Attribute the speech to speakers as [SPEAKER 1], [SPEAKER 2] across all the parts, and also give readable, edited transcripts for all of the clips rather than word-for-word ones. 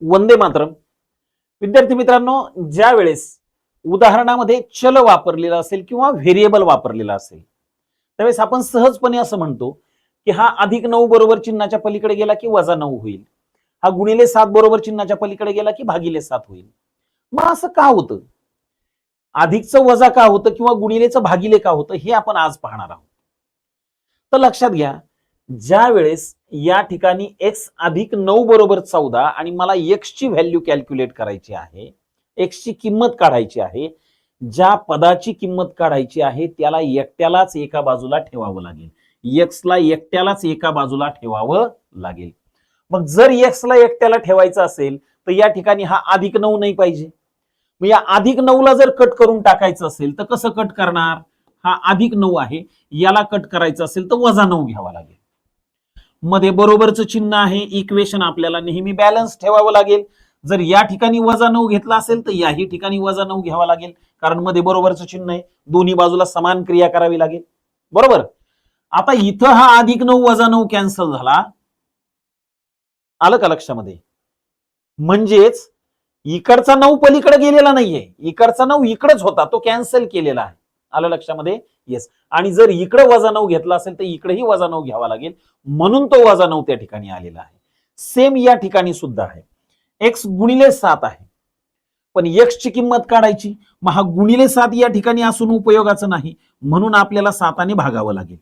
[SPEAKER 1] वंदे मातरम. विद्यार्थी मित्रांनो, ज्या वेळेस उदाहरणामध्ये चल वापरलेला असेल किंवा व्हेरिएबल वापरलेला असेल त्यावेळेस आपण सहजपणे असं म्हणतो की हा +9 बरोबर चिन्हाच्या पलीकडे गेला की -9 होईल, हा -7 बरोबर चिन्हाच्या पलीकडे गेला की -7 होईल. मग असं का होतं? अधिकचं वजा का होतं किंवा गुणिलेचं भागिले का होतं हे आपण आज पाहणार आहोत. तर लक्षात घ्या, ज्या वेळेस या ठिकाणी x + 9 बरोबर 14 आणि मला x ची व्हॅल्यू कॅल्क्युलेट करायची आहे, x ची किंमत काढायची आहे, ज्या पदाची किंमत काढायची आहे त्याला एकट्यालाच एका बाजूला ठेवावं लागेल. x ला एकट्यालाच एका बाजूला ठेवावं लागेल. मग जर x ला एकट्याला ठेवायचं असेल तर या ठिकाणी हा +9 नाही पाहिजे. मग या +9 ला जर कट करून टाकायचं असेल तर कसं कट करणार? हा +9 आहे, याला कट करायचं असेल तर -9 घ्यावा लागेल. मध्ये बरोबरचं चिन्ह आहे, इक्वेशन आपल्याला नेहमी बॅलन्स ठेवावं लागेल. जर या ठिकाणी -9 घेतला असेल तर याही ठिकाणी -9 घ्यावा लागेल, कारण मध्ये बरोबरचं चिन्ह आहे, दोन्ही बाजूला समान क्रिया करावी लागेल. बरोबर. आता इथं हा +9 -9 कॅन्सल झाला. आलं का लक्षामध्ये? म्हणजेच इकडचा 9 पलीकडे गेलेला नाहीये, इकडचा 9 इकडेच होता, तो कॅन्सल केलेला आहे. आलं लक्षामध्ये? येस. आणि जर इकडे -9 घेतला असेल तर इकडेही -9 घ्यावा लागेल, म्हणून तो -9 त्या ठिकाणी आलेला आहे. सेम या ठिकाणी सुद्धा आहे. x × 7 आहे, पण x ची किंमत काढायची, मग हा ×7 या ठिकाणी असून उपयोगाचं नाही, म्हणून आपल्याला 7 ने भागावं लागेल.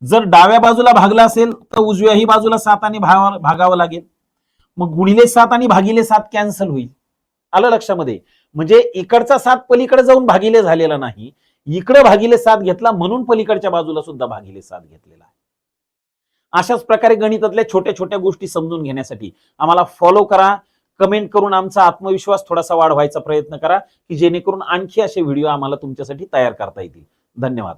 [SPEAKER 1] जर डाव्या बाजूला भागला असेल तर उजव्याही बाजूला 7 ने भागावं लागेल. मग ×7 आणि /7 कॅन्सल होईल. आलं लक्षामध्ये? म्हणजे इकडचा 7 पलीकडे जाऊन भागिले झालेला नाही, इकडे /7 घेतला म्हणून पलीकडच्या बाजूला सुद्धा /7 घेतलेला आहे. अशाच प्रकारे गणितातल्या छोट्या छोट्या गोष्टी समजून घेण्यासाठी आम्हाला फॉलो करा, कमेंट करून आमचा आत्मविश्वास थोडासा वाढवायचा प्रयत्न करा की जेणेकरून आणखी असे व्हिडिओ आम्हाला तुमच्यासाठी तयार करता येतील. धन्यवाद.